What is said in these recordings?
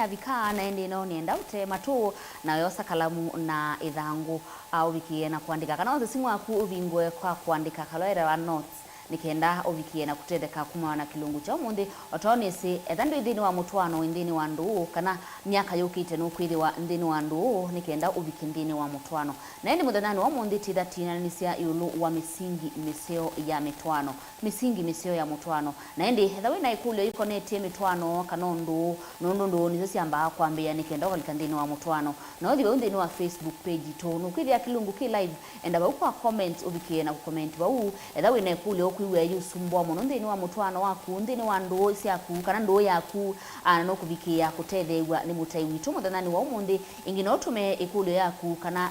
Vika na endi no nienda ute matu na yosa kalamu na idhangu au wikie na kuandika kana waze simu aku uvingwe kwa kuandika kaloera wa notes nikenda ovikie na kutedeka kuma na kilungu cha umundi otonesi edhandu idhini wa mutwano indini wa nduu kana miaka yukite nukwiri wa indini wa nduu nikenda uviki indini wa mutwano na endi mudhanani wa umundi tidatina nisia yulu wa misingi miseo ya mitwano misingi miseo ya mutwano na endi edhawi na ikulio yuko neti mitwano kanondu nundu nizosi amba kuambia nikenda kwa likandini wa mutwano na odhi wa undini wa Facebook page tonu kwiri ya kilungu ki live enda wa ukwa comment uvikie na kukomenti wa uu edhawi na ikulio kuiwe yusumbwa muno ndini wa mutwano waku ndini wa ndoo isi yaku kana ndoo yaku no kuvikia kutethewa ni mutai witu muthanani wa umundi ingino tume ikulio yaku kana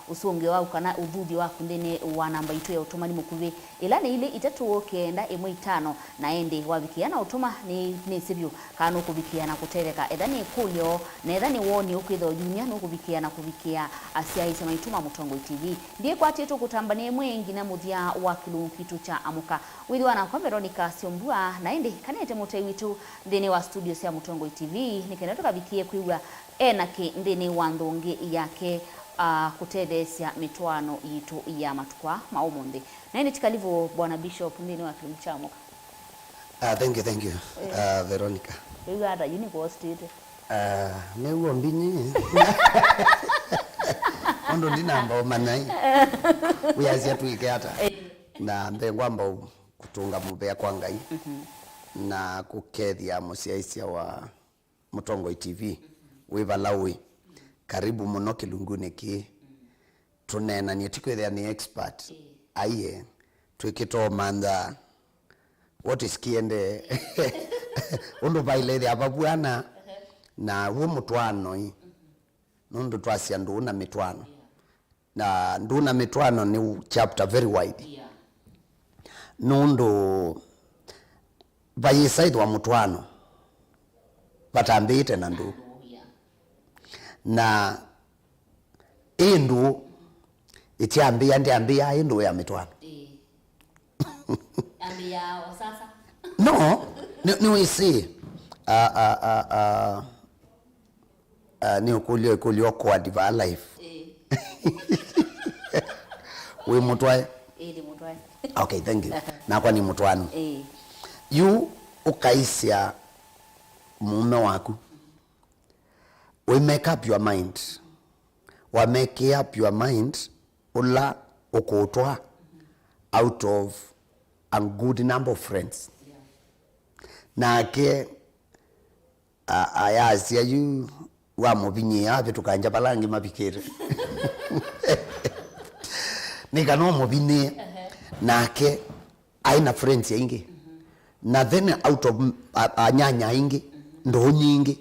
usonge waku kana uvuthi waku ndini wa namba itu ya utuma ni mukuvi ila ni ile itatu kenda imwe itano na ende wavikia na utuma ni sivyo kana kuvikia na kutetheka edhani ikulio na edhani woni ukwitho junya no kuvikia na kuvikia asia isema ituma Mutongo TV ndiye kwa titu kutambanie mwengi na muthia wa kilungu kitu cha amuka withi wana kwa Veronica Siombua na indi kanete mutai witu ndini wa studio cia Mutongo TV nikenda tukavikie kuiwa enake ndini wa ndongi yake kutethesia mitwano yitu ya matukwa maumundi na indi tikalivo bwana Bishop ndini wa kilungu cha amuka. Thank you Veronica. Wiwa ada university mewo mbinyi ondo ndinamba omanai uyazia tuike hata na mbengwa ambao kutunga mubea kwa ngai na kukethia musiaisia wa Mutongo TV wivalawi karibu muno kilunguni ki tunena ni tikwethia ni expert aiye twikito manda what is kiende undu baile apa bwana na wo mutwano nundu twasia Nduu Na Mitwaano na Nduu Na Mitwaano ni chapter very wide nundu bayisaidi wa mutwano batambite na nduu na indu itiambia ndiambia indu ya mitwano ambia sasa no ni we see ni ukulio kwa diva life we mutwae di mutwae okay thank you na kwa ni mutwano you ukaisia mume waku we make up your mind wa make up your mind ula ukutwa out of a good number of friends na ke ayasia you wa mubinyi abe tukanja balangi mabikere nika no mubini nake aina friends ingi na then out of anyanya ingi ndo nyingi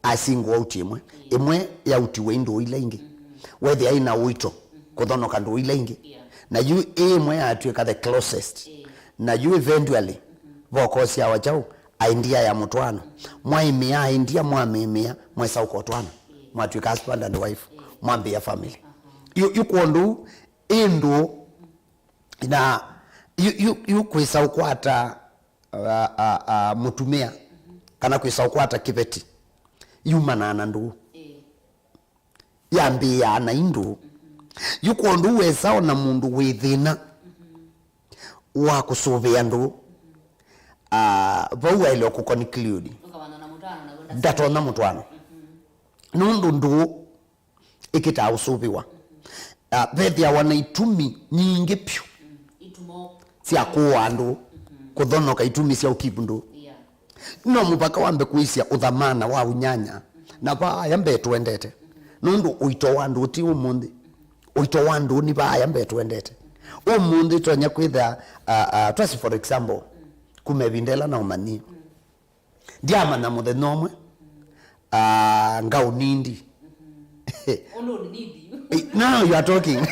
asingo out imwe ya utiwe ndo ile ingi whether aina wito kuthonoka ndo ile ingi na you imwe atweka the closest na you eventually vokosi ya wachau idea ya mutwano mwaimia idea mwamimia mwesa ukotwana mwatwika husband and wife mwambia family you kuondu indu na you kwisa ukwata mutumia kana kwisa ukwata kibeti yumana na nduu yambia na indu you kuondu wesa na mundu withina wa kusuvia nduu vau ile kuconclude datona mutwano nundu nduu ikita usuviwa vethia wana itumi nyingi pyu cia kuwa nduu kuthonoka itumi cia ukipu nduu no mupaka wambe kuisia uthamana wa unyanya na baya mbe twendete nundu uito wa nduu ti umundi uito wa nduu ni baya mbe twendete umundi tonya kwitha twasi for example kumevindela na umani ndiama na muthe nomwe ngau nindi now you are talking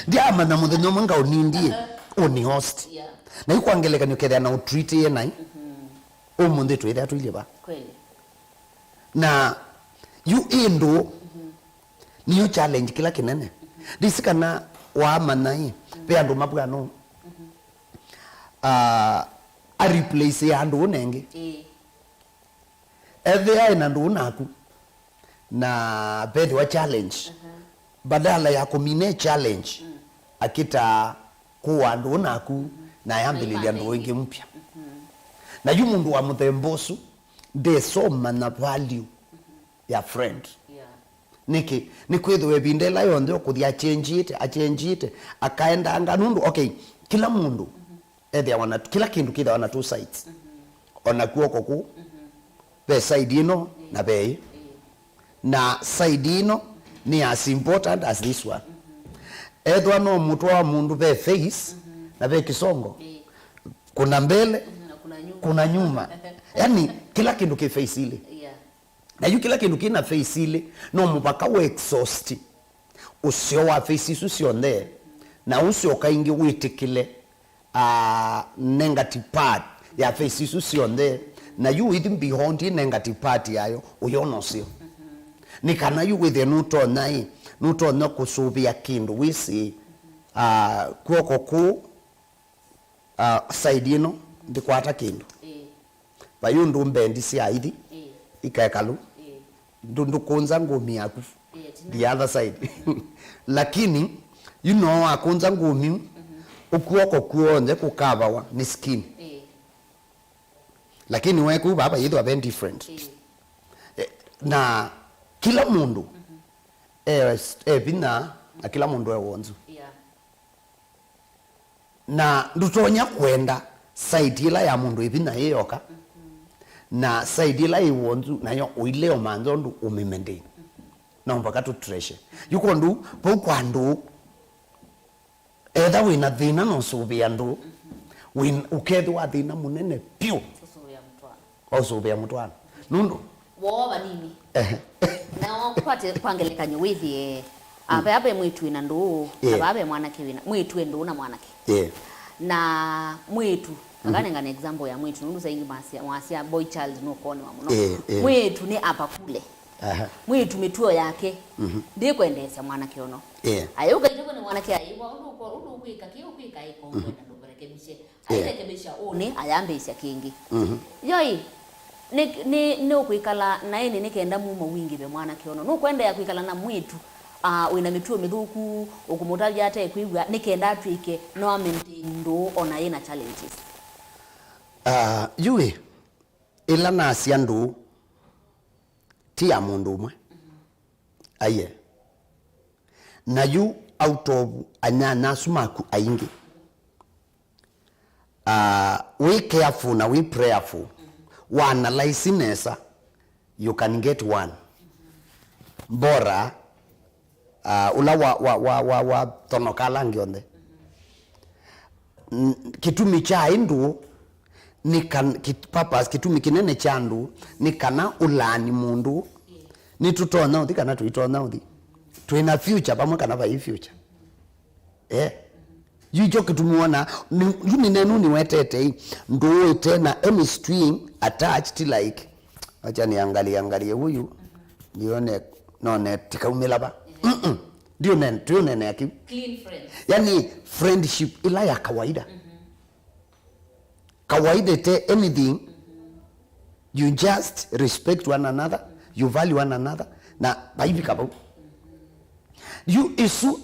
ndiama na muthe nomwe ngau nindi uni host na ikwangeleka nikethia na utreat ye nai umundi twitha tuile ba kweli na you indu niyo challenge kila kinene disikana wa manai pe andu mabwano a replace ya andu nenge Ethia ina nduu naku na bethi wa challenge badala ya kumine challenge akita kuwa nduu naku na yambililia nduu ingi mpya na yu mundu wa muthembosu de soma na value ya friend niki nikwithwe bindela yonthe okuthia change it akaenda anga nundu okay kila mundu ethia wana kila kindu kitha wana two sides ona kuoko ku be side ino na be na side ino ni as important as this one ethwa no mutwa wa mundu be face na be kisongo kuna mbele kuna nyuma yani kila kindu ki face ile na yu kila kindu kina face ile no mupaka we exhaust usio wa face isu sionde na usio kaingi witikile negative part ya face isu sionde na yu within beyond negative part yayo uyono sio nikana yu within nutona kusubia kindu wisi kuoko ku side ino ndikwata kindu bayu ndumbendi si aithi ikaekalu ndundu kunza ngumi yaku the other side lakini you know akunza ngumi ukuoko kuonze kukabawa ni skin lakini weku baba yitwa very different na kila mundu bina na kila mundu wonzu na ndutonya kwenda side ila ya mundu ibina yeyoka na side ila iwonzu nayo uileo manzondu umimende na mpaka tu treasure yuko ndu po kwandu wina thina no subia ndu ukethwa thina munene pio usubia mutwana nundu woba nini na kwate kwangelekanye withi abe mwitu ina nduu na abe mwanake wina mwitu nduu na mwanake na mwitu ngane example ya mwitu nundu zaingi masia boy child no kone wa muno mwitu ni apa kule mwitu mituo yake ndi kwendesha mwanake ono ayuka ndiko ni mwanake aiwa udu kwika kiyo kwika iko kwenda ndorekebishe airekebisha one ayambisha kingi yoi ni ukwikala na ini nikenda mumo wingi be mwanake ono no kwenda ya kwikala na mwitu wina mituo mithuku ukumutaja hata ekwigwa nikenda twike no amentindo ona ina challenges yue ila na asiandu ti ya mundu umwe aye na yu out of anyana sumaku aingi we careful na we prayerful one analyze nesa you can get one bora ula wa tonokala ngionde kitumi cha indu ni kan purpose kitumi kinene chandu ni kana ulani mundu ni tutona uthi kana tuitona uthi twina future pamwe kana vai future yujo kitumuona ni nenu ni wetete ndo tena any string attached like acha niangalie huyu nione none tikaumela ba ndio nene yake clean friends yani friendship ila ya kawaida kawaida te anything you just respect one another you value one another na baibi kabo you isu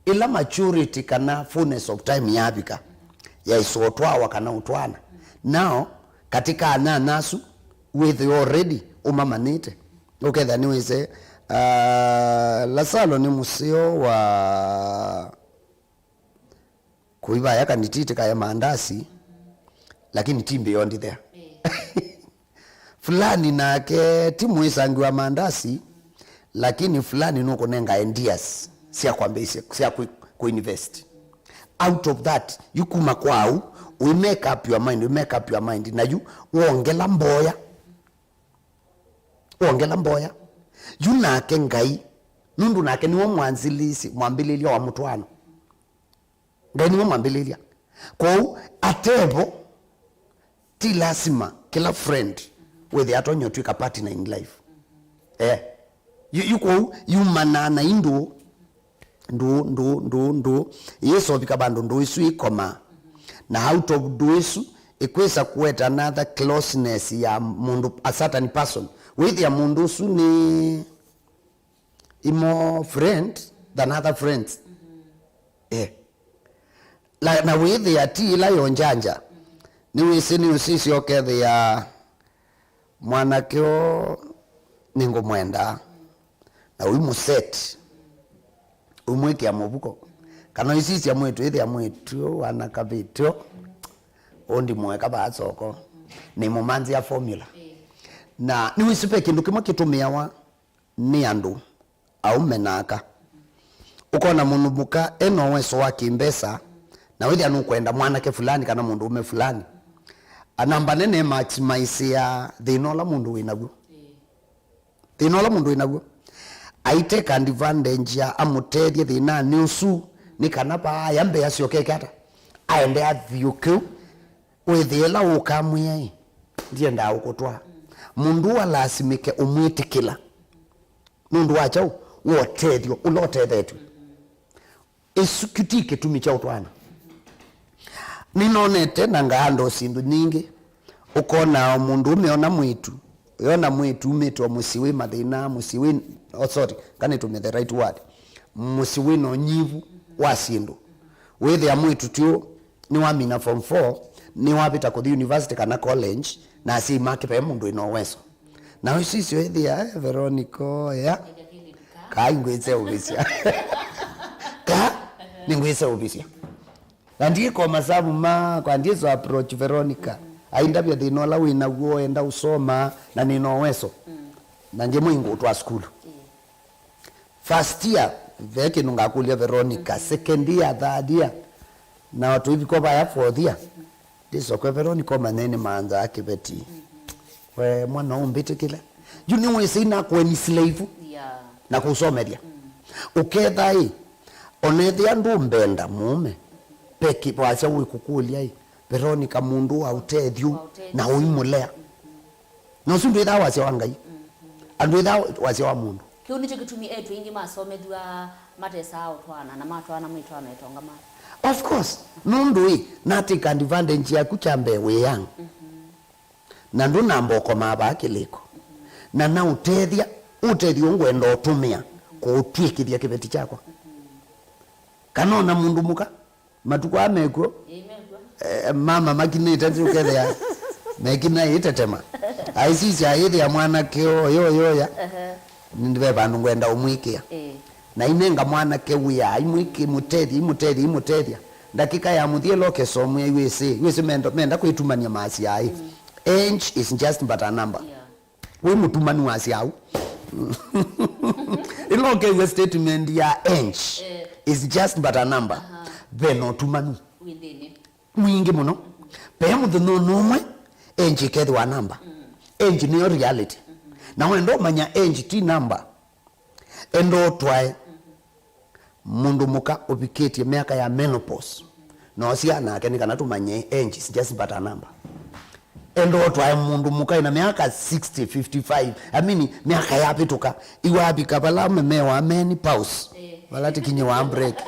ila maturity kana fullness of time yabika ya isotwa wakana utwana now katika nasu with you already umamanite okay then we say Lazaro ni musio wa kuiba yaka nitite kaya maandasi lakini team beyond there fulani nake timu isangi wa maandasi lakini fulani nuko nenga ideas sia kwambe sia kuinvest out of that you kuma kwao we make up your mind na you uongela mboya you nake ngai nundu nake niwo mwambililia wa mutwano ngai niwo mwambililia kwa atebo ti lazima kila friend with atonyo twika partner in life you manana indu ndu yeso bikabando ndu isu ikoma na out of do isu ikwesa kueta another closeness ya mundu a certain person with ya mundu su ni imo friend than other friends. Na with ya ti la yonjanja ni wisi ni usisi okethe ya mwanakeo ningo mwenda na uimu set umwiki ya mubuko kana isisi ya mwetu ithi ya mwetu wana kabityo ondi mweka basoko ni mumanzi ya formula na ni wisipe kindu kimwe kitumiawa ni andu au menaka ukona mundu muka eno weso wa kimbesa na withi anu kwenda mwanake fulani kana mundu ume fulani anamba nene maximize ya thinola mundu winaguo thinola mundu winaguo aiteka advantage ya amutethie thina ni usu ni kana pa yambe acio keke ata aende athiuke withila ukamwie ndienda ukutwa mundu walasimike umwitikila mundu wacha wotethio ulotethethio isukitike tumicha utwana ninonete na ngando sindu nyingi ukona mundu umeona mwitu yona mwitu umetwa musiwi mathina musiwi sorry can it be the right word musiwi no nyivu wa sindu with ya mwitu tio ni wa mina form 4 ni wapita ku university kana college na si makipe mundu ino weso na usisi with ya Veronica ya kaingweze ubisia ka ningweze ubisia Nandie kwa masabu kwa ndizo approach Veronica. Aindabya thinola wina guo enda usoma na nino weso. Na nje mwingu utwa school. First year veke nungakulia Veronica, second year, third year. Na watu hivi kwa ya fourth year. Ndizo kwa Veronica manene maanza akibeti. We mwana umbete kila. Juni wese ina kwa ni slave. Na kusomeria. Uketha hii onethia ndu mbenda mume. Peki wacha wikukulia hii Veronica mundu autethyu na uimulea no sundu itha wacha wangai andu itha wacha wa mundu kiu nicho gitumi etu ingi masomethua matesa au twana na matwana mwitwana itonga ma of course nundu hii na take advantage ya kuchambe we young na ndu namboko maba kiliko na utethio ngwenda utumia kutwikithia kibeti chakwa kanona mundu muka matuko ameko mama makineta tukele ya mekina itetema aisisi ayithi ya mwana keo yo ya ndibe bandu ngwenda umwikia na inenga mwana kewia imwiki mutethia dakika ya muthie loke somu ya USA menda kwitumania masi ai age is just but a number we mutumani wasi au iloke we statement ya age is just but a number beno tumanu within mwingi muno pe muthu no mwe age kethwa number age ni reality na wendo manya age ti number endo twae mundu muka ubiketie miaka ya menopause no siana akeni kana tumanye age is just but a number endo twae mundu muka ina miaka 60 55 miaka yapituka iwapi kabala memewa meni pause walati kinyi wa break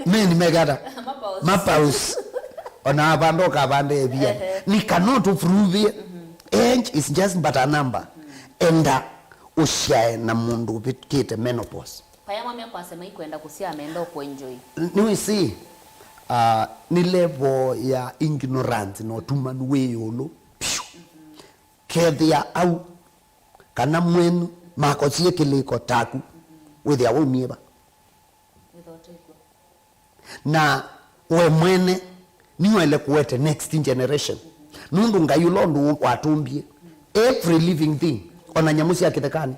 meni megada mapaus ona abandoka abande ebia ni cannot prove age is just but a number enda ushae na mundu ubikite menopause payama mimi kwa sema ikwenda kusia ameenda ku enjoy ni see ni level ya ignorance no tumanu weyolo kethia au kana mwenu makosie kiliko taku with ya umieba na we mwene niwele kuwete next generation nundu ngayulondu watumbie every living thing ona nyamusi ya kitekani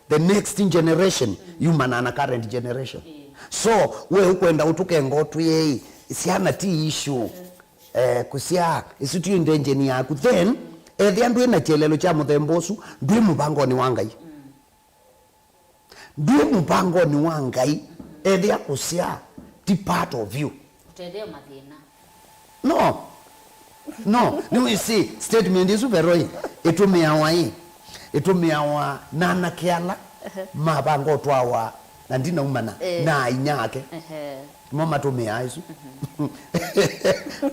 the next generation human and current generation so we ukwenda utuke ngotu yei siana ti issue kusia isitu indengeni yaku then ethi andu ina chelelo cha muthembosu ndwi mubango ni wangai ndwi mubango ni wangai ethi akusia ti part of you utendeo mathina no we see statement isu veroi itumiawa nana kiala mabango twawa na ndina umana na inyake mama tumia isu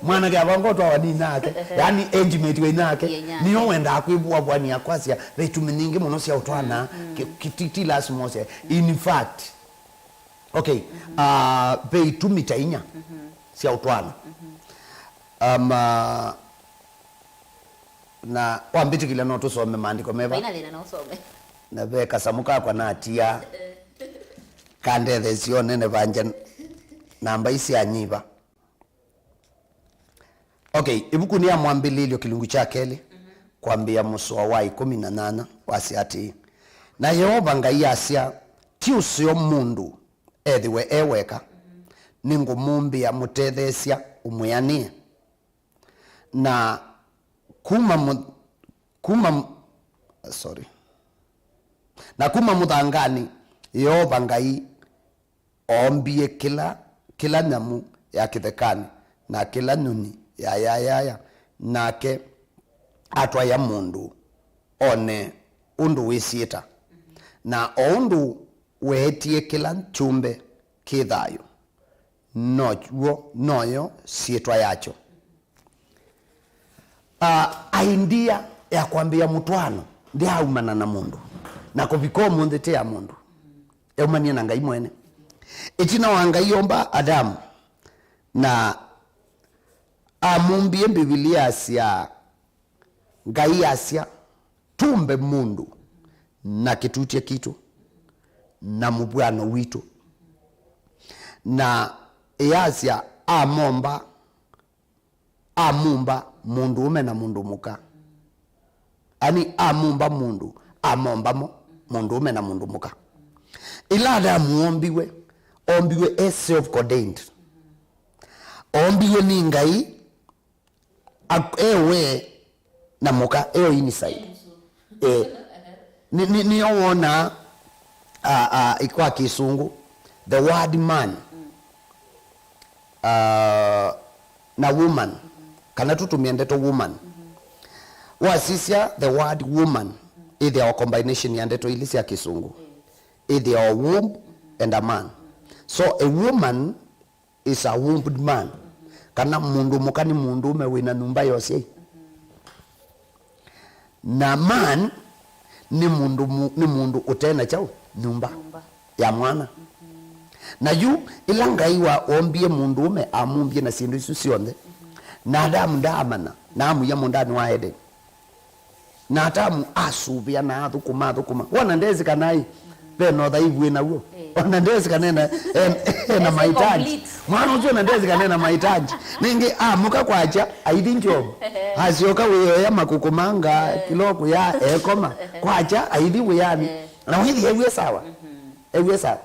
mwana ke abango to awani nake yani engagement we nake niyo wenda akwibwa bwani akwasya betu miningi muno sia utwana kititi last mose in fact okay betu mitainya sia utwana na wambiti kila no tusome maandiko meba baina lena na usome na beka samuka kwa natia kande thesione ne banja namba isi anyiba. Okay, ibuku ni ya Mwambililio kilungu cha keli kwambia muswa wa 18 wasi ati na Yehova Ngai asia ti usio mundu ethiwe eweka ningu mumbia mutethesia umuyanie na kuma muthangani Yehova Ngai ombie kila nyamu ya kithekani na kila nyuni ya nake atwa ya mundu one undu wisieta na undu wetie kila chumbe kithayo noyo sietwa yacho. Idea ya kwambia mutwano ndi aumana na mundu na kubiko mundu te ya mundu eumania na Ngai mwene itina wa Ngai yomba Adamu na amumbie Biblia asia Ngai asia tumbe mundu na kitutie kitu na mubwano witu na yasia amumba mundu ume na mundu muka ani amumba mundu amombamo mundu ume na mundu muka ila Adamu ombiwe self ordained ombiwe ni Ngai ewe na muka ewe inside ni ona ikwa kisungu the word man na woman kana tutumia ndeto woman wasisia the word woman either a combination ya ndeto ilisi ya kisungu either a womb and a man. So a woman is a wombed man kana mundu mukani mundu mewina numba yose na man ni mundu utena chao nyumba ya mwana na yu ila Ngai wa ombie mundu ume amumbie na sindu isu sionde na Adamu ndamana na amu ya mundani wa Eden na Adamu asubia na athukuma wana ndezi kanai beno thaivu na uo wana ndezi kanena na mahitaji mwana ujo na ndezi kanena mahitaji ningi amuka kwacha aidi njob hasioka wewe ya makukumanga kiloko ya ekoma kwacha aidi weyani na hivi ewe sawa ewe sawa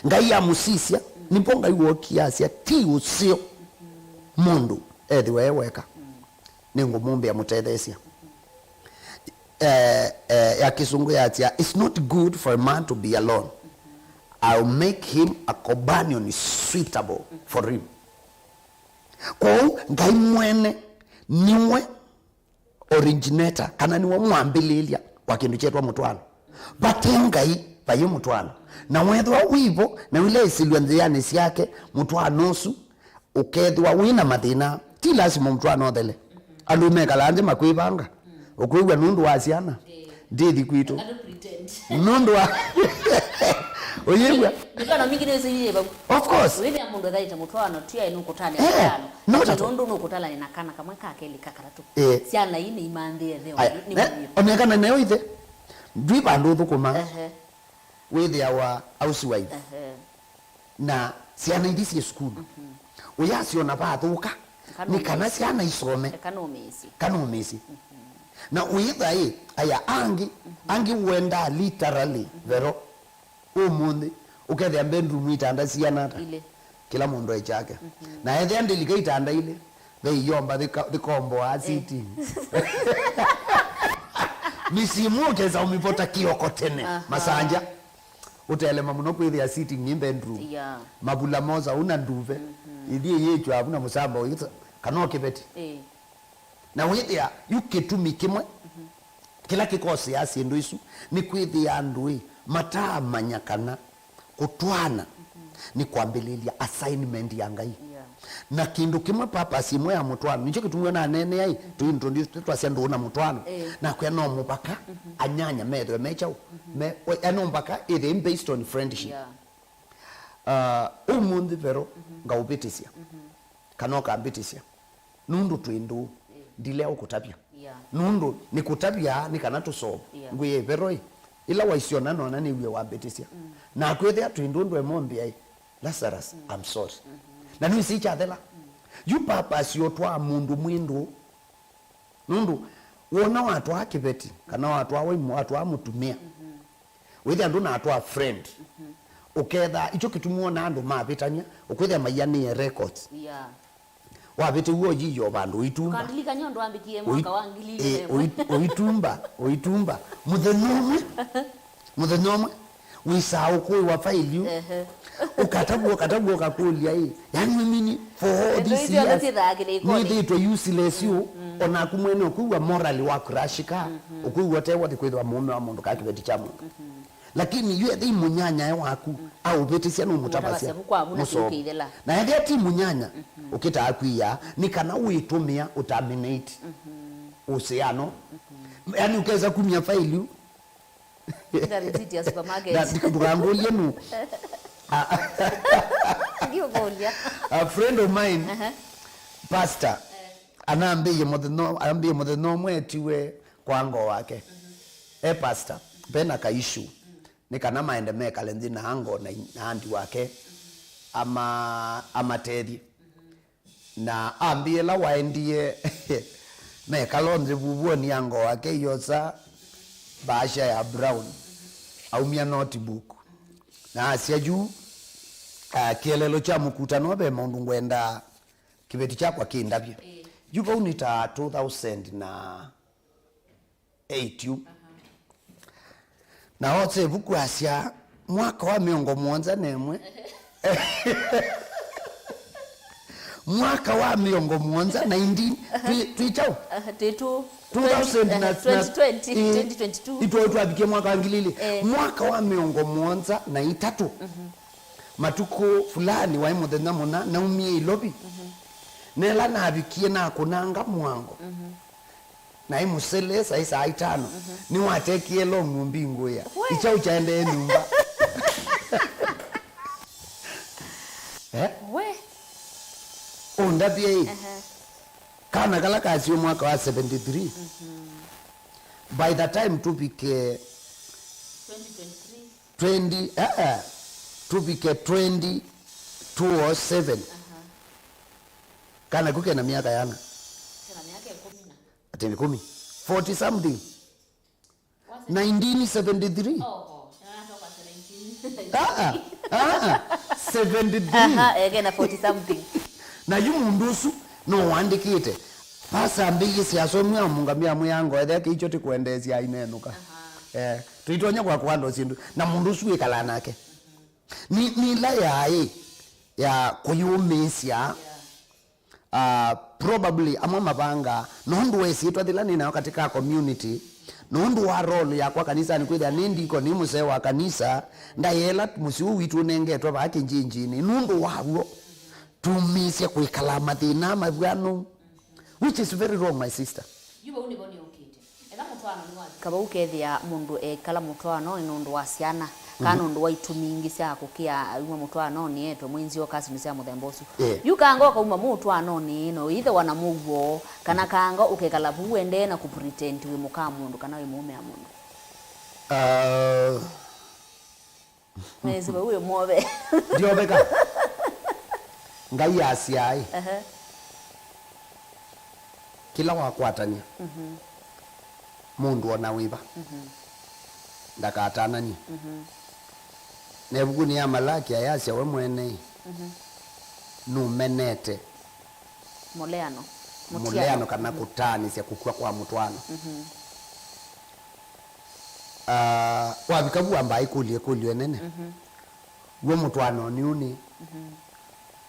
Ngai ya musisia niponga iwo kiasia ti usio mundu ethiwe weka ningu mumbe ya mutethesia ya kisungu ya tia it's not good for a man to be alone. I'll make him a companion suitable for him. Kwa Ngai mwene niwe originator kana niwe mwambililia wa kindu chetwa mutwano but Ngai bayo mutwano na wethwa wivo na wile isilwa nziani siake mutwano su ukethwa wina mathina ti lazima mutwano thele alume kalanje makwibanga ukwigwa nundu wa ciana ndithi kwitu nundu wa oyegwa nikana mingi nese yeye babu of course wewe ya mundu thaita mutwano tia inu kutana tano nundu no kutala ni nakana kamwe kakeli kakaratu ciana ine imandie theo ni onekana nayo ithe ndwi bandu thukuma with our housewife na ciana ithisi school uyasio na bathuka ni kana ciana isome kanomesi na uitha aya angi wenda literally vero umundi ukethe ambendu mwitanda ciana kila mundu echake na ethe andilika itanda ile yomba thikombo asiti misimu keza umipota kioko tene masanja utelema muno kwithia sitting in bedroom mabula moza una nduve ithie yechu abuna musamba uyitha kanoke beti na withia yukitumi kimwe kila kikosi asi ndu isu ni kwithia ndui mataa manyakana kutwana ni kuambililia assignment ya Ngai na kindu kimwe purpose imwe ya mutwano nicho kitumwe na nene ai to introduce twasia Nduu Na Mitwaano na kwa no mupaka anyanya medwe mechau me ano mpaka it based on friendship umundi pero ngaubitisia kanoka mbitisia nundu twindu ndile ukutapia nundu nikutapia nikanatuso nguye veroi ila waisiona nona ni uye wambitisia na kwethia twindu ndwe mombi ai Lazarus I'm sorry na nui si chathela you purpose yotwa mundu mwindu nundu wona watu wa kibeti kana watu wa mutumia withia ndu na atwa friend uketha icho kitumwo na andu mabitania ukwithia mayani records wabete uo jiyo bandu itumba kandilika nyondo ambikie mwaka wa ngilile oitumba muthenoma wisao kwe wa failio ukatabu kakulia hii yani mimi for all this years ni to useless you ona kumwene okuwa morally wa kurashika okuwa tewa kwithwa mume wa mundu kakibeti cha mundu lakini yue thi munyanya waku au betisia no mutabasia na yeye ti munyanya ukita akwiya ni kana uitumia utaminate usiano yani ukaweza kumia failure Ngariziti ya supermarket. Na ndikubukangulia nu. A friend of mine, pastor, anaambia modeno mwetiwe kwa ngo wake. Pastor, pena ka issue. Nikana maende meka lenzi na hango na andi wake ama tedi. Na ambie la waendie meka lonzi bubuo ni hango wake yosa basha ya brown au mia notebook na asia juu kielelo cha mkutano be mundu ngwenda kibeti cha kwa kindabye yuko unita 2008 na wote buku asia mwaka wa miongo mwanza nemwe mwaka wa miongo mwanza 19 tuichao 2022 ito twabikie mwaka ngilile mwaka wa miongo mwanza na itatu matuko fulani wa muthenya muna na umie ilobi nela na abikie na kunanga mwango na imusele saa 5 ni watekie lo mbingu ya ichao chaende nyumba we ondabie kana kala kasi mwaka wa 73 by the time tupike 2023 tupike 2027 kana kuke na miaka yana ati 10 40 something 1973 73 again 40 something na yumundusu no wandikite pasa mbigi siasomya mungamia muyango ethe kicho tikuendesia inenuka tuitonya kwa kwando sindu na mundu suwe kala nake ni la ya kuyumisia probably ama mabanga nondu wesi twithilani nayo katika community nondu wa role ya kwa kanisa ni kwithia nindiko ni muse wa kanisa ndayela musiu witu nengetwa baki njinjini nondu wawo tumisia kuikala mathina mabwano which is very wrong my sister yuba uniboni ukite ela mutwano ni wapi kaba ukethia mundu kala mutwano ni nundu wa ciana kana nundu wa itumingi cia kukia uma mutwano ni eto mwinzi o kasi cia muthembosu yukanga kauma mutwano ni no ithe wana mugwo kana kanga ukekala buwende na kupretend we muka mundu kana we mume a mundu mwezi wewe mobe ndio beka ngai asiai kila wakwatania mundu ona wiba ndakatanani nebugu ni amalaki ayasya we mwene numenete muleano kana kutani sia kukua kwa mutwano wabikabu ambai kulie nene we mutwano ni uni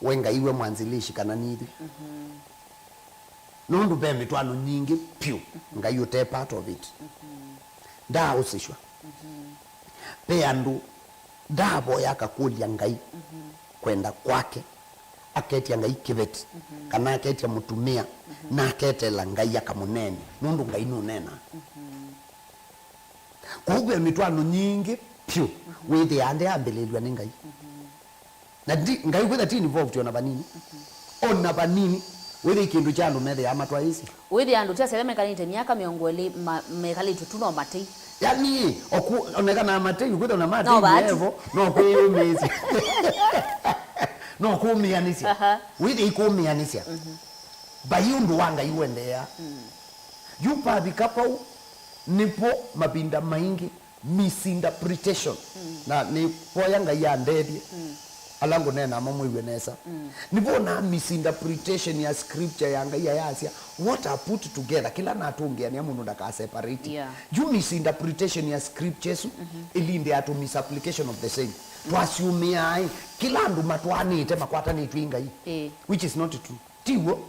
wenga iwe mwanzilishi kana nithi nundu be mitwano nyingi piu nga yote part of it nda usishwa pe andu ndabo yakakulia ngai kwenda kwake aketia ngai kibeti kana aketia mutumia na aketela ngai akamunene nundu ngai nunena kugwe mitwano nyingi pyo withi ande ambelelwa ni ngai na ngai kwetha ti involved ona banini ona banini withi kindu cha andu methe ya matwa isi withi andu tia sele mekanite miaka miongo eli mekalite tuno matei yani onekana matei kwetha na matei levo no kwiyumisi no kumianisia withi ikumianisia bayundu wanga iwendea yupa bikapau nipo mabinda maingi misinterpretation na ni poyanga ya ndedi alango nena mamwe nesa nipo na misinterpretation ya scripture yanga ya yasia what are put together kila na tungia ni amundu ndaka separate you misinterpretation ya scriptures ilinde atu misapplication of the same to assume ai kila ndu matwani te makwata ni twinga hii which is not true tiwo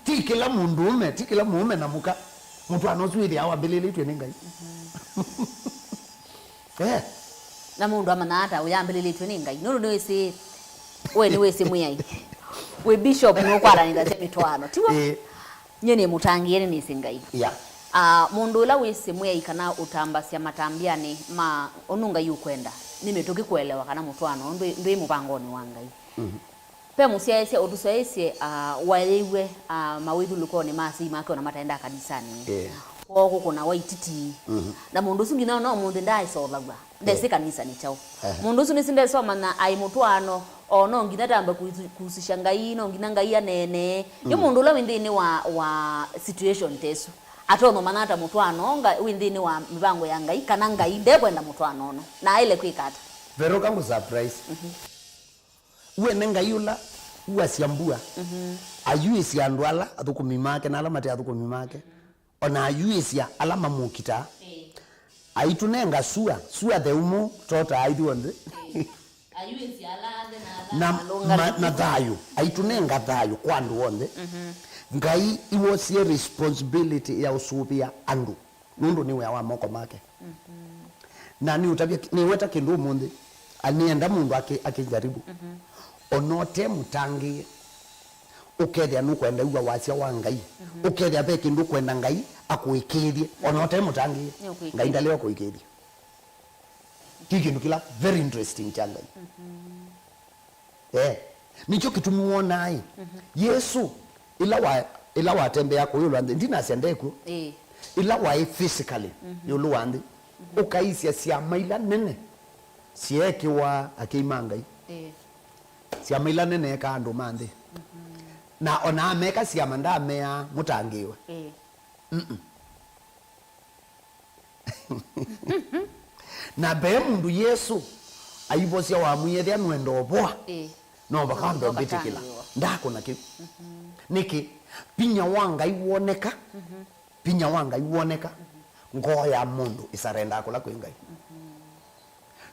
ti kila mume na muka mtu anozwiri awa belele twe ningai na mundu amanata uyambelele twe ningai nuru no ese we ni wese muyai we bishop no kwara ni ndaze mitwano tiwo nyene mutangiere ni singai mundu la wese muyai kana utambasia matambiane ma onunga yukwenda nimetoki kuelewa kana mutwano ndo imupangoni wangai pe musiaese otusaese walewe mawithu lukoni masi make ona mataenda kanisani koko kuna waititi na mundu sungi no mundu ndai so lagwa ndese kanisa ni chao mundu suni sinde so mana ai mutwano ono ngina tamba kusisha ngai no ngina ngai ya nene yo mundu la windini wa situation teso atono manata mutwano nga windini wa mibango ya ngai kana ngai ndekwenda mutwano no na ile kwikata vero kangu surprise uwe nenga yula uwa siambua ayuisi andwala athukumimake na alama te athukumimake ona ayuisi alama mukita aitunenga sua the umu tota aidionde ayuisi ala na thayo aitunenga thayo kwandu wonde ngai iwosie responsibility ya usubia andu nundu niwe wa moko make na ni utabia ni weta kindu munde anienda mundu akijaribu onote mutangi ukethia nukwenda uwa wasia wa ngai ukethia be kindu kwenda ngai akuikithie onote mutangi ngai ndaleo kuikithia kindu kila very interesting changa nicho kitumuona ai Yesu ila wa tembea ko yulwande ndina sendeko ila wa physically yulwande ukaisia sia maila nene sieki wa akimangai sia maila nene ka andu mande na ona ameka sia manda mea mutangiwe na be mundu Yesu aibosia wa muyethia nwendo boa no bakando bitikila ndako na niki pinya wanga iwoneka pinya wanga iwoneka ngoya mundu isarenda akula kwingai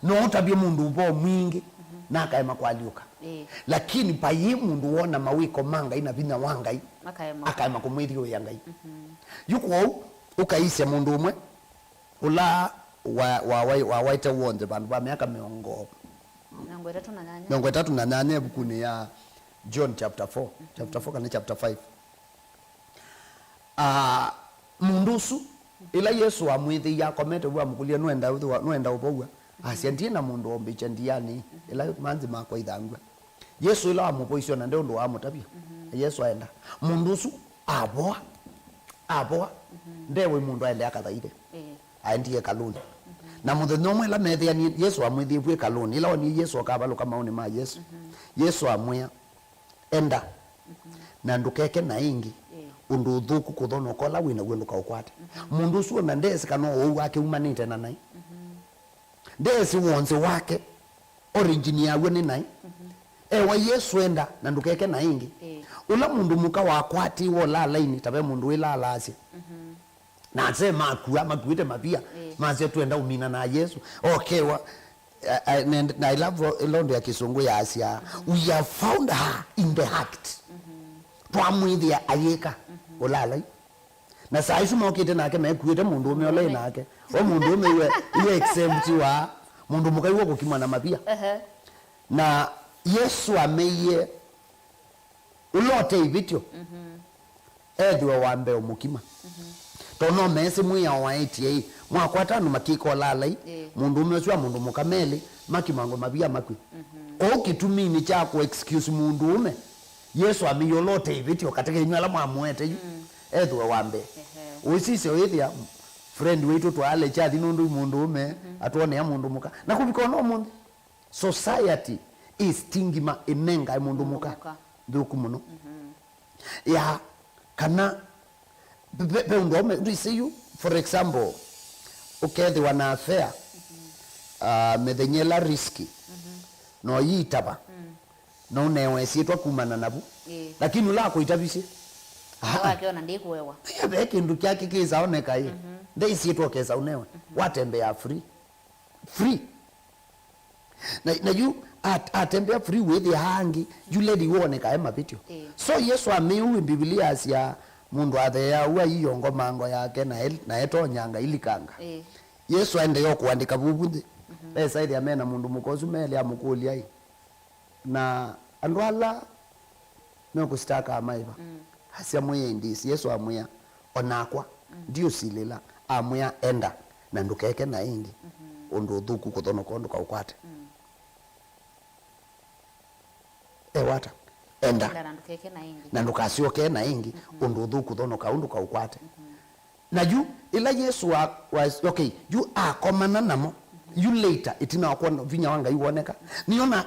no tabia mundu bo mwingi na kaema kwaliuka lakini payi mundu wona mawiko manga ina pinya wanga akaema kumwithio yangai yuko ukaisya mundu umwe ula wa waita wonde bandu ba miaka miongo nangwe tatu na nane bukuni ya John chapter 4 kana chapter 5 mundusu ila Yesu amwithi ya komete bwa mukulia nwenda ubowa asiandie na mundu ombicha ndiani ila manzi makwa ithangwa Yesu ila amupoisio na ndio wa mutabia Yesu aenda mundusu aboa ndewe mundu aende akathaide aendie kaluni na mundu nomwe la methe ni Yesu amwithi bwe kaluni ila ni Yesu akabaluka maoni ma Yesu Yesu amwia enda na ndukeke na ingi undu thuku kuthono kola wina gwenduka ukwata mundu ucio na ndesi kana ou wake umanite na nai ndesi wonze wake origin yawe ni nai ewa Yesu enda na ndukeke na ingi ula mundu muka wakwati wo la laini tabe mundu ila lasi na sema akuama kuite mapia maze tuenda umina na Yesu okay na I love Londo ya Kisungu ya Asia we have found her in the heart twamwithia ayeka ulalai na saisu mokite nake mekuite mundu ume ole nake o mundu ume iwe exempt wa mundu mukaiwa gukimwa na mabia na Yesu ameiye ulote ivityo edwe wambe omukima tono mesi mwiya wa ATA mwakwata no makiko lalai mundu umeswa mundu mukameli makimango mabia makwi o kitumini cha ku excuse mundu ume Yesu amiyolote ivityo katika inywala mwamuete yu edwe wambe usise withia friend wetu twale chathi nundu mundu ume atuone ya mundu muka na kubikono mundu society is stigma inenga mundu muka thuku muno ya kana pe ndo do see you for example ukethi wana affair methenyela riski no yitaba no newe sitwa kumana nabu lakini ula kuitabisi akiona ndikuwewa yabe kindu kyake kizaoneka hii ndei sitwa keza unewe watembea free na you atembea free with the hangi you lady uoneka ema video so Yesu ameu Biblia asia mundu athea uwa iyongo mango yake na eto nyanga ilikanga Yesu aende yo kuandika bubundi pesa ile amena mundu mukozu mele amukulia hii na andwala no kustaka amaiva hasia moye ndisi Yesu amuya onakwa ndio silela amuya enda na ndukeke na ingi ondo thuku kuthono kondo kaukwate wata enda na ndukacioke na ingi undu thuku thono kaundu kaukwate na ju ila Yesu was okay you akomana namo you later itina kwa vinya wanga iwoneka niona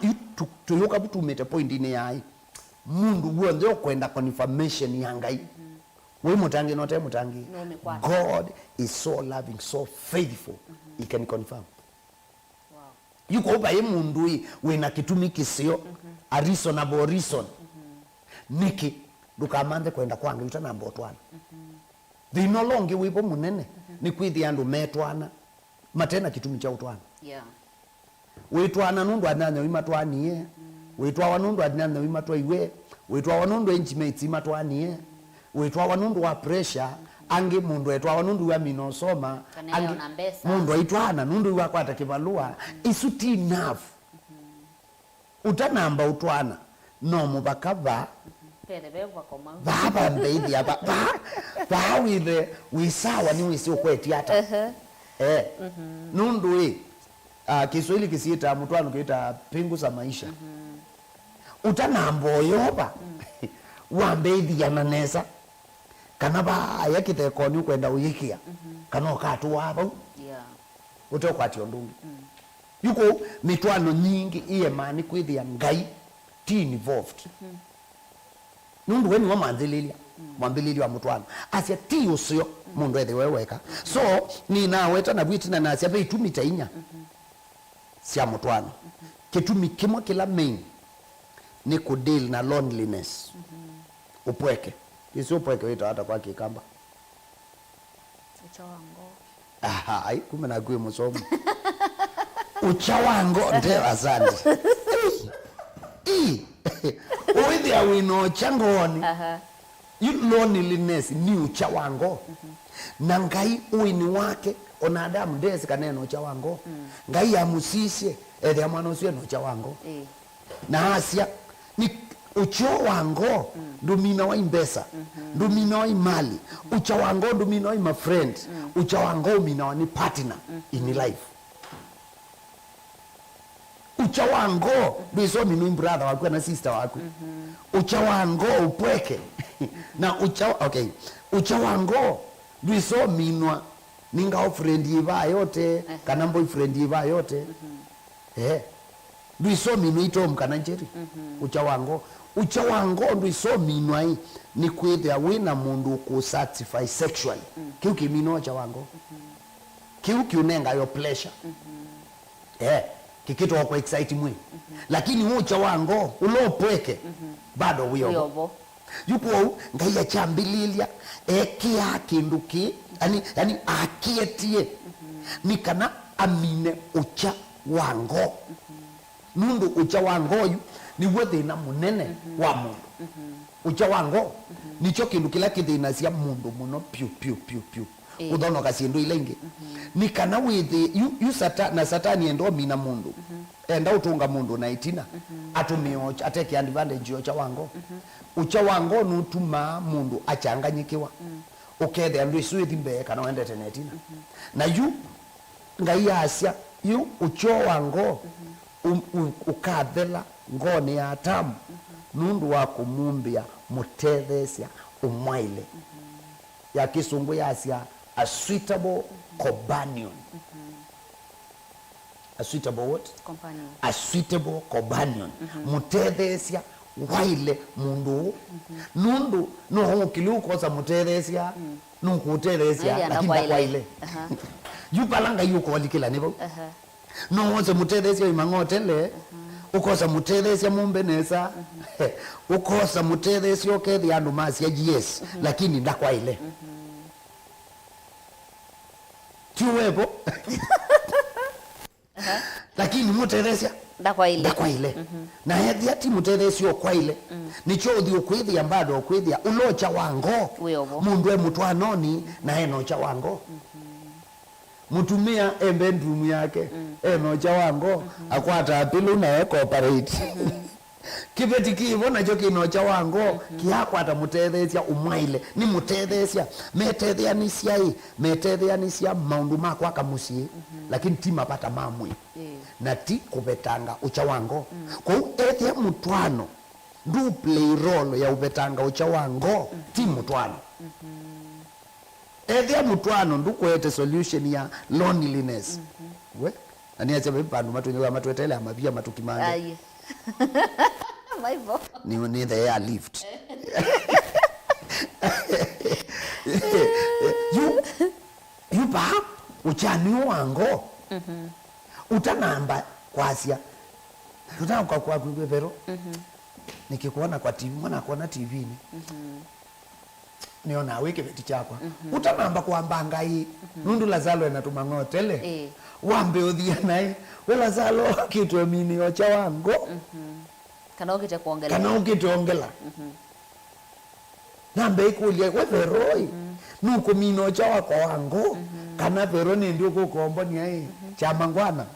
tuyoka butumete point ine yai mundu wonde kwenda confirmation yangai we mutangi note mutangi God is so loving so faithful he can confirm yuko uba ye mundu wina kitumi kisio a reasonable reason niki dukamande kwenda kwange utana mbotwana thino longe wipo munene ni kwithi andu metwana matena kitumi cha utwana witwana nundu ananya wimatwanie witwa wanundu ananya wimatwa iwe witwa wanundu intimates imatwanie witwa wanundu wa pressure ange mundu etwa wanundu wa minosoma ange mundu aitwana nundu wakwata kibalua isuti enough utanamba utwana no mubakava baba mbeithi aba ba wile wisawa ni wisi ukweti hata nundu Kiswahili kisiita mutwano kiita pingu za maisha utanamba oyoba wambeithi yananesa kana ba yakite koni kwenda uyikia kana okatu waba utokwati ondungi yuko mitwano nyingi iye mani kwithi ya ngai ti involved nundu weni wa mwambililia wa mutwano asia ti usio mundu ethe weweka so ni naweta na bwitina na asia itumita inya sia mutwano kitumi kimwe kila main ni kudeal na loneliness upweke isi upweke wita hata kwa kikamba uchawango ai kumbe na kwe musomo uchawango ndio asante uithi ya wino changoni loneliness ni uchawango na ngai uini wake ona Adamu ndesi kaneno uchawango ngai ya musisye ethe ya mwana usiwe no uchawango na asia ni uchawango ndumina wa imbesa ndumina wa imali uchawango ndumina wa ima friend uchawango umina wa ni partner in life uchawango biso minu brother wako na sister wako uchawango upweke na uchawango biso minwa ninga friend yiva yote kana boyfriend yiva yote biso minu ito mkana njeri uchawango biso minwa ni kwethe awina mundu ku satisfy sexually kiuki minu uchawango kiuki unenga your pleasure kikito kwa excite mwe lakini ucha wango ulopweke bado wiyobo yupo ngai ya chambililia ekia kinduki yani akietie nikana amine ucha wango nundu ucha wango yu ni wethina munene wa mundu ucha wango nicho kindu kila kithina cia mundu muno piu uthono kasindu ile ingi ni kana withi yu satani endo mina mundu enda utunga mundu na itina atumio ateke advantage yo cha wango ucha wango nutuma mundu achanganyikiwa ukethe andu isu ithimbe kana wende tenetina na yu ngai asia yu ucho wango ukathela ngone ya tamu nundu wa kumumbia mutethesia umwaile ya kisungu yasia a suitable companion. A suitable what? Companion. A suitable companion. Mutethesia waile mundu nundu no kilu kosa mutethesia nukutethesia lakini waile yupalanga yuko walikila nibo no wonse mutethesia imangotele ukosa mutethesia mumbenesa ukosa mutethesia okethi andu masia yes lakini ndakwaile tiwepo lakini mutethesia ndakwaile na hethi ati mutethesia okwaile nicho uthi ukwithia bado ukwithia ulocha wango mundu emutwanoni na enocha wango mutumia bedroom yake enocha wango akwata apilu na cooperate kibeti kivo nacho kinocha wango kiakwata mutethesia umwaile ni mutethesia metetheanisia maundu makwa kamusie lakini ti mapata mamwe na ti kubetanga ucha wango kwa ethia mutwano ndu play role ya ubetanga ucha wango ti mutwano ethia mutwano ndu kwete solution ya loneliness we ani acha bandu matwetele amabia matukimanga Maivo ni the air lift you pa uchani wango utanamba kwasia utanamba kwa kubebero nikikuona kwa TV mwana kuona TV ni niona wiki beti chakwa utanamba kwa mbanga hii nundu lazalo na tumangotele wambe udhia nai wala zalo kitu amini ocha wango kana ukituongela nambe ikulia we veroi nuko mino cha wako wango kana vero ni ndio kukombo ni ai chama ngwana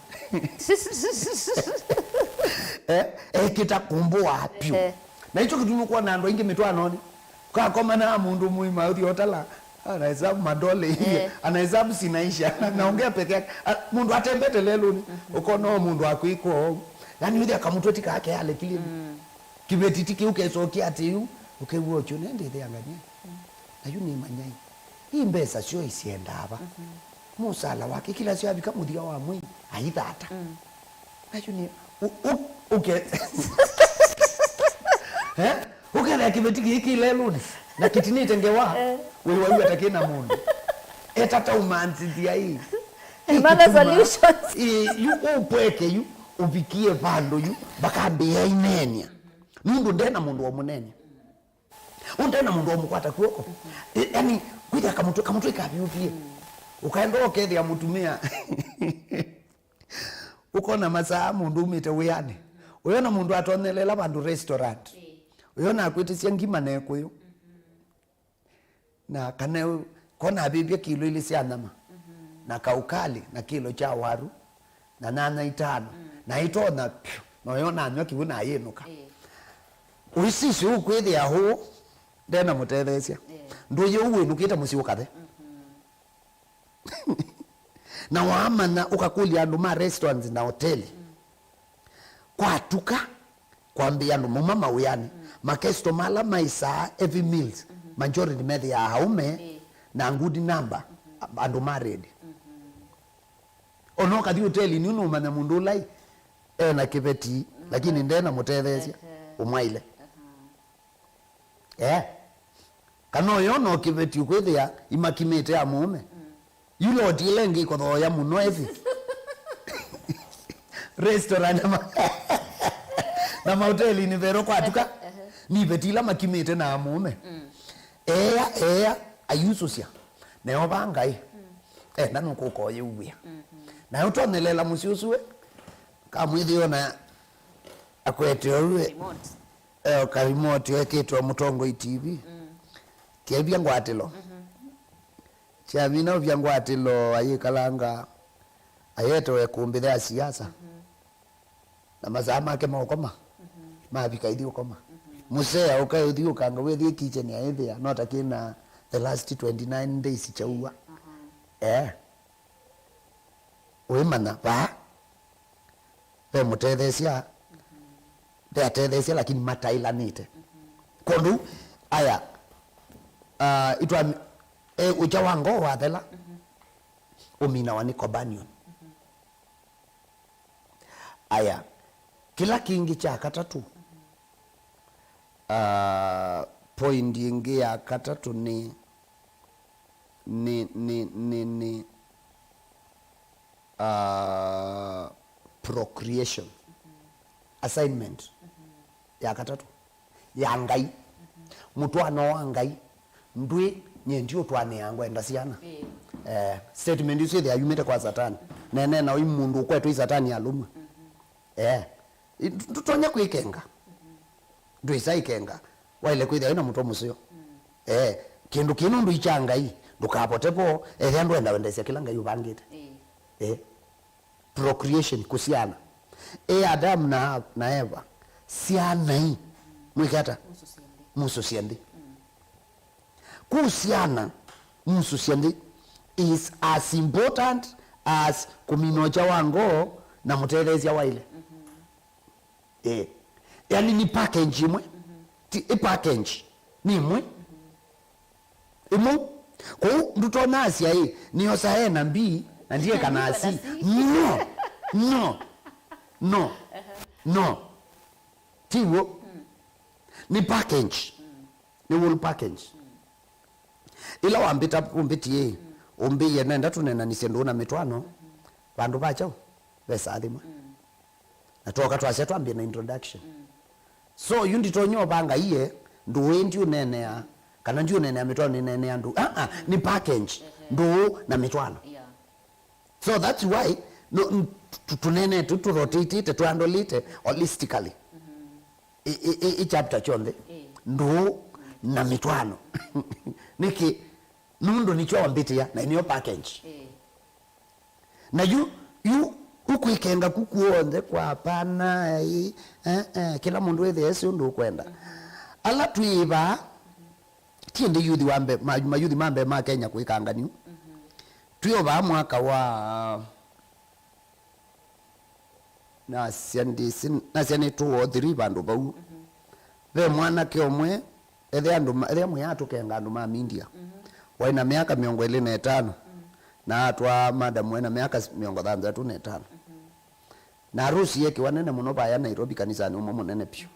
kitakumbua apyo na hicho kitu nimekuwa na ndo ingi mitwano ni kwa koma na mundu muima uthi otala anahesabu madole hiyo anahesabu sinaisha naongea peke yake mundu atembete lelo ni ukono mundu akwiko yani yule akamutoti kake yale kile kibetitiki ukesokia ati ukewocho nende thiangania na yuni manyai hii mbesa sio isienda hapa musala wake kila sio abika muthia wa mwi aithata na yuni ukele kibetiki hiki leluni na kitini tengewa wewe atakena mundu etata umanzithia hii another solutions you upweke you ubikie vandu yu bakambia inenia mundu ndena mundu wa munene undena mundu wa mukwata kuoko yani kuja kamutu ikavyupie ukaenda okethi ya mutumia uko na masaa mundu umite wiyane uyona mundu atonelela vandu restaurant uyona akwitisia ngima nekuyo na kane kona bibia kilo ili sia nyama na kaukali na kilo cha waru na 8 na itona no yona anywa kibuna yenuka uisisi ukwithi aho ndena mutethesia nduye uwe nukita MUSYOKA the na waamana ukakulia andu ma restaurants na hoteli kwatuka kwambia andu mama uyani makesto mala maisa every meals majority methi ya haume na good number andu married onoka di hoteli ni umanya mundu lai na kibeti lakini ndena mutethesia umwaile kana yono kibeti ukwithia imakimite ya mume yulo otile ngi kothoya muno ethi restaurant na mahoteli ni vero kwatuka ni betila makimite na mume ayususia neo bangai nanu kukoye uwia na utonelela musiusue kamwithio na akwete owe karimoti ekitwa Mutongo TV kiebia ngwatilo Chamina vyangu atilo ayikalanga ayeto kumbithia siasa na mazama ke maokoma mabika ithi ukoma musea ukaithi ukanga wethi kitchen ya ethia not akina the last 29 days chaua wemana ba pe mutethesia pe atethesia lakini matailanite kondu aya itwa uja wango wathela umina wa Nicobanion aya kila kingi cha katatu point ingi ya katatu ni procreation assignment ya katatu ya ngai mutwano wa ngai ndwi nyendio twane yangu enda siana statement you say there you made kwa satani nene na mundu kwetu satani aluma tutonya kwikenga ndwi saikenga waile kwithia ina mutwa musio kindu kinu ndu ichangai ndukapotepo andu enda wendesia kila ngai ubangite procreation kusiana Adam na Eva siana hii mwikata musu siendi kusiana musu siendi is as important as kuminocha wango na mutelezia waile yani ni package imwe package ni imwe imu kwa ndutona asia hii niyo sahe na mbii na ndiye kanasi no tiwo ni package ni whole package ila wambita umbitie umbiye nenda tunena ni Nduu Na Mitwaano bandu bacho besa adima natoka twasia twambie na introduction so yundi tonyo banga iye nduwendi unenea kana ndio unenea Mitwaano nenea ndu ni package Nduu Na Mitwaano so that's why tunene rotate to handle it holistically i chapter chonde Nduu Na Mitwaano niki nundo nicho wambitia na niyo package na you ukuikenga kukuonde kwa pana kila mundu wethe ese undu kwenda ala tuiba tiende youth wambe mayuthi mambe ma Kenya kuikanganiu tuyo ba mwaka wa na siani 2 or 3 bandu bau ve mwana ke omwe ethe mwe atukenga andu ma India waina miaka 25 na atwa madam wena miaka 35 na harusi yake wanene muno baya Nairobi kanisani umo munene pio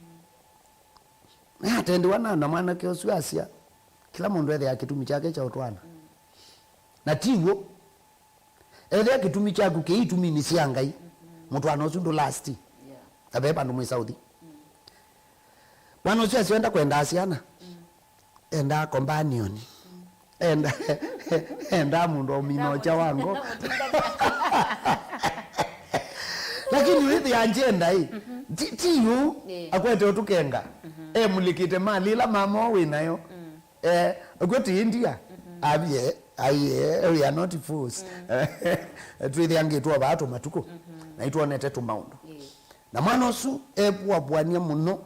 atendi wana na mwana ke Asia kila mundu ethe akitumi chake cha utwana na tiwo ethe akitumi chaku ke itumi ni siangai mutwana usundu last abeba ndu mwe Saudi bwana usia sienda kwenda asiana enda companion enda mundu minocha wango lakini withi anjenda hii tiyu akwete utukenga mulikite mali la mama winayo akwete India abye we are not fools twithi angitwa batu matuko na itwonete tumaundo na mwana usu epuwa bwania muno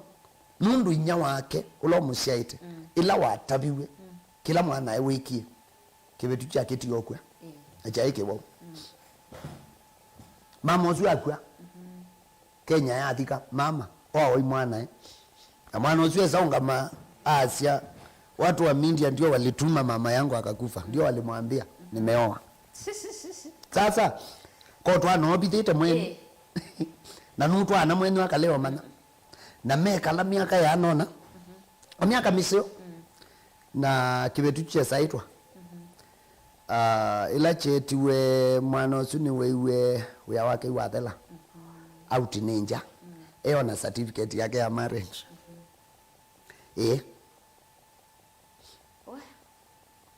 nundu inya wake ulo musiaite ila watabiwe kila mwana ewikie kibetu chake tiyokwa achaike wao mama usu akwa Kenya yathika mama wao mwana na mwana usu ezaunga ma Asia watu wa India ndio walituma mama yangu akakufa ndio walimwambia nimeoa sasa kwa twana obithite mweni na nutu ana mweni wakaleo mana na meka la miaka ya nona miaka misio na kibetu cha saitwa ila chetiwe mwana usuni wewe ya wake wathela out ninja na certificate yake ya marriage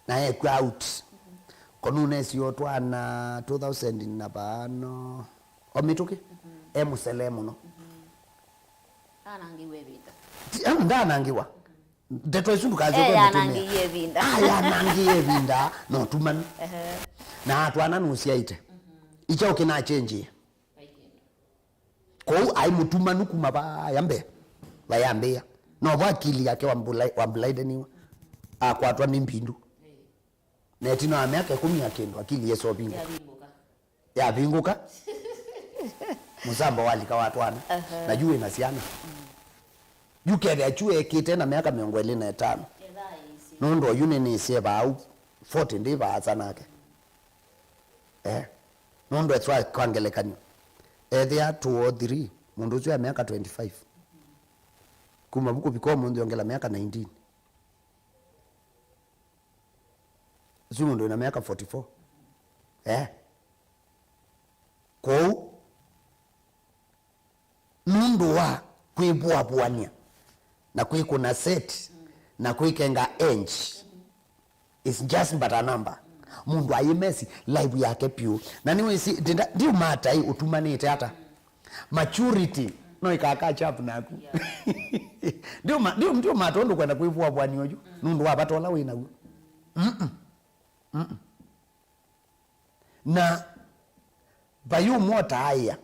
na kwa out konune sio twana 2000 na bano omituki muselemu no anangiwe bita ndanangiwa Deto isundu kazi kwa yanangiye vinda yanangiye vinda no tuman na atwana nusiaite icha ukina change ko ai mutumanu kuma ba yambe bayambia no bakili yake wa blaide niwa akwatwa ni mpindu netino amyaka 10 akendo akili yeso bingo ya binguka musamba walika watwana najue nasiana yukere achue kitena miaka 25 nondo yune ni seba au 40 ndiba azanake nondo etwa kwangelekanyo there are 2 or 3 mundu ya miaka 25 kuma buku biko mundu yongela miaka 19 zumu ndo ina miaka 44 ko mundu wa kuibua buania na kuikuna set na kuikenga age is just but a number mundu ayimesi life yake pure na niwe si ndio MUTAI utumanite hata maturity no ikaka chapu naku ndio matondo kwenda kuivua bwani oju nundu wapatola wina gu na bayu mota haya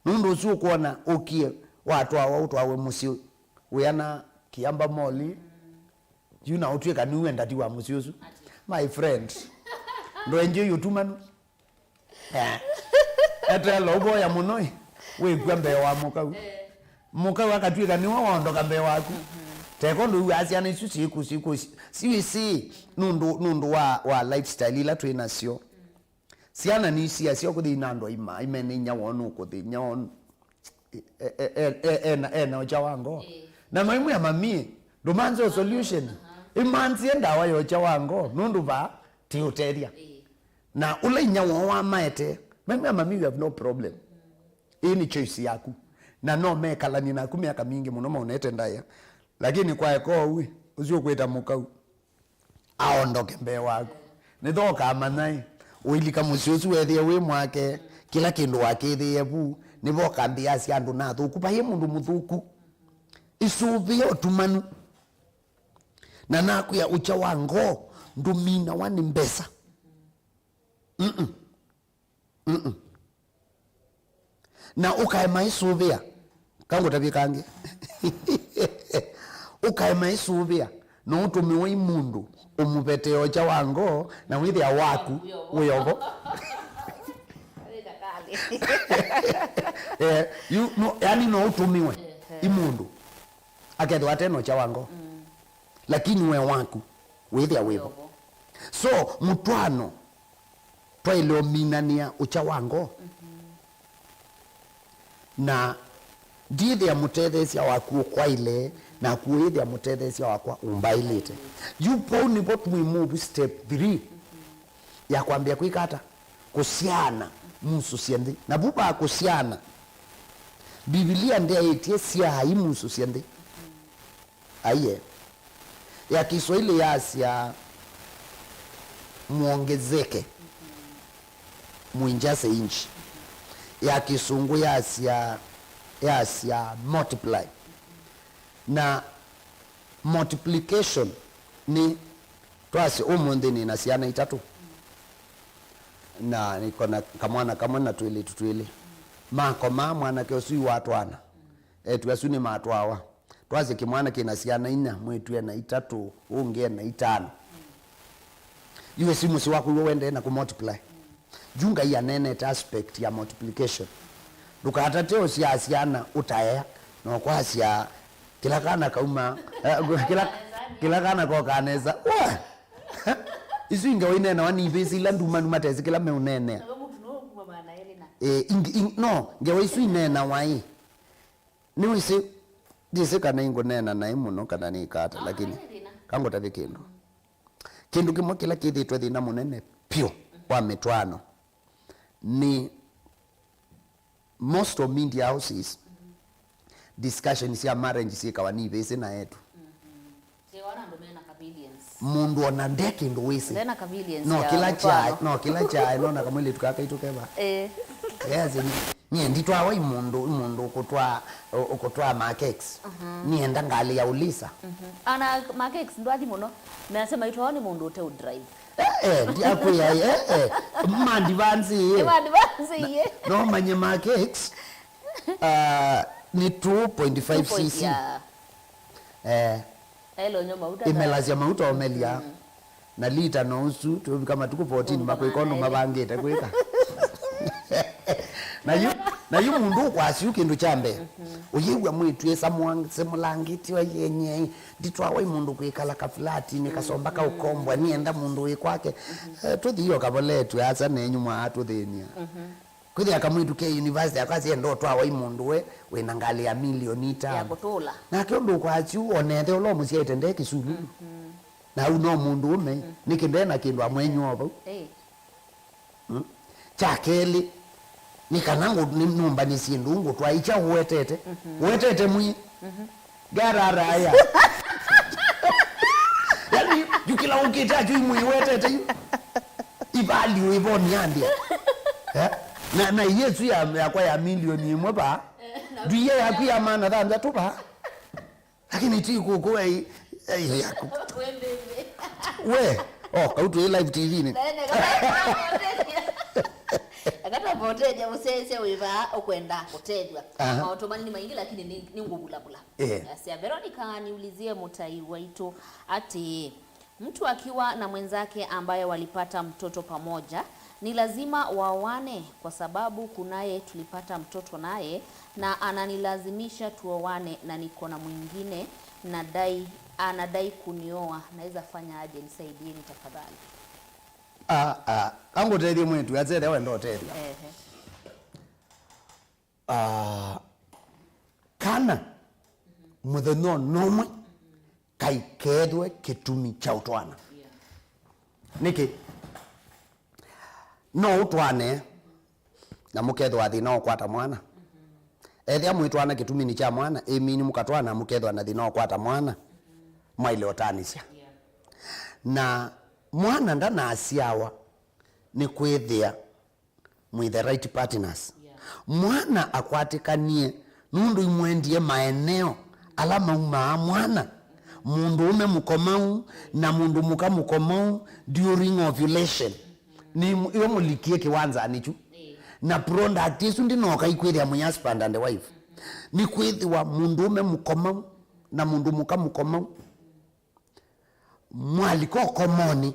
nundu sio kuona ukie watu awe musio uyana kiamba moli yuna utweka niwe ndati wa musiosu my friend ndo enjoy utumanu ata lobo ya munoi we kwambe wa muka wakatweka niwe waondoka mbe waku tekondo asiana isu siku si nundu wa lifestyle ila twina sio siana ni sio kuthi nando imene nya wonu kuthi nyon na ocha wango na maimu ya mamie ndo manzo solution imanzi ndawa yo ocha wango nundu ba tiuteria na ule nyawo wa maete maimu ya mamie you have no problem ini choice yaku na no mekala ni na miaka mingi muno maunete ndaya lakini kwa eko uwi uzio kweta mukau aondoke mbe waku nithoka manai uilika musiosu wethie we mwake kila kindu wakithie bu nibo kambia cia andu na thuku pa mundu muthuku isuvia utumanu na naku ya ucha wango ndumina wani mbesa na ukae maisuvia kango tabia kange ukae maisuvia no utumiwe imundu umupete ocha wango na withia waku uyogo you no yani no utumiwe imundu aketho ateno cha wango lakini we waku withia wivo so mutwano twailo minania ucha wango na ndithi ya mutethesia waku kwa ile na kuithi ya mutethesia wakwa umbailite yupo ni bot we move step 3 ya kwambia kuikata kusiana musu siende na buba kusiana Biblia ndia itie sia haimusu siende aiye ya Kiswahili ya Asia muongezeke muinjase inchi ya Kisungu ya Asia multiply na multiplication ni twasi umundini na siana itatu na niko na kamwana twili mako mwana ke usu watwana twasuni matwawa twase kimwana kina siana ina mwetu na itatu unge na itano yue simu si wako wende na ku multiply junga ya nene aspect ya multiplication dukatateo si asiana utaya no kwasia kila kana kauma kila kana ko kaneza isu inga wine na wani besi la nduma matezi kila me unene no ngewe isu inena wai ni wisi dise kana ingo nena na imuno kana ni kata lakini kango tavi kindu kimwe kila kithitwe thina munene pio wa mitwano ni most of media houses discussions ya marriage sikawa ni besi na yetu mundu ona ndeke ndo wisi no kila chai no na kamwili tukaka itokeba yes nie nditwa imundu ukutwa markex nienda ngali ya ulisa ana markex ndwathi muno nasema itwa ni mundu ute drive ndiakwiya mandi vanzi no manye markex ni 2.5 cc hello nyoma uta imelazia mauta omelia na lita nusu tu kama tuko 14 makwikono mabangite kwika na yu mundu kwasi ukindu chambe uyigwa mwitu yesamwang semulangiti wa yenye nditwa wa mundu kwikala ka flat ni kasomba ka ukombwa nienda mundu wikwake tuthiyo kaboletu asa nenyu mwa tuthenia kuthi akamwitu ke university akazi ndo twa wa mundu we na ngali ya milioni 5 ya gutula na kiondo kwasi onethe ulo musiete ndeki sulu na uno mundu ume nikindena kindu amwenyu obo chakeli nikanangu numba nisindungu twaicha uwetete mwi gararaya yani yukila ukita juu mwi uwetete ibali iboni andia na yesu ya kwa ya milioni mwe ba duye ya kwa maana dhamza tu ba lakini tiku kwa we kautu live tv ni akata voteja usese wiva okwenda kutejwa maotomani ni maingi lakini ni ngubula bula Sia Veronica niulizie Mutai WITU ati mtu akiwa na mwenzake ambaye walipata mtoto pamoja ni lazima waoane kwa sababu kunaye tulipata mtoto naye na ananilazimisha tuoane na niko na mwingine anadai kunioa, naweza fanya aje? Nisaidieni tafadhali. Kangu tedi mwetu yazere we ndo tedi kana mutheno nomwe kaikedwe kitumi cha utwana niki no utwane na mukethwa thina okwata mwana ethia mwitwana kitumi ni cha mwana emini mukatwana mukethwa na thina okwata mwana mwaile otanisha na mwana ndana asiawa ni kwithia with the right partners mwana akwatikanie nundu imwendie maeneo alama uma mwana mundu ume mukomau na mundu muka mukomau during ovulation ni iyo mulikie kiwanza anichu na product yesu ndinoka ikwithia mu husband and wife ni kwithiwa mundu ume mukomau na mundu muka mukomau mwaliko komoni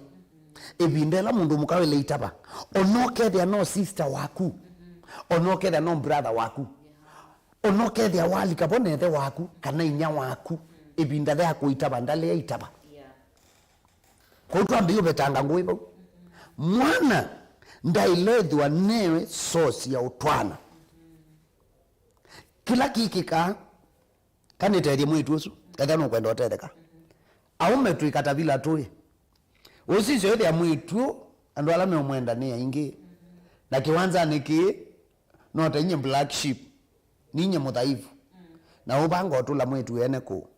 ebindela mundu mukawele itaba onokethia no sister waku onokethia no brother waku onokethia wali kabonethe waku kana inya waku ebinda thea kuitaba ndale ya itaba kwa tuambiyo betanga nguibo mwana ndailethwa newe source ya utwana kila kikika kaniterie mwitu usu kathano kwenda otetheka aume tuikatabila tuye usisi yote ya mwitu andu alame omwenda ni ingi na kiwanza niki nota inye black sheep ninye muthaifu na ubanga otula mwitu ene ku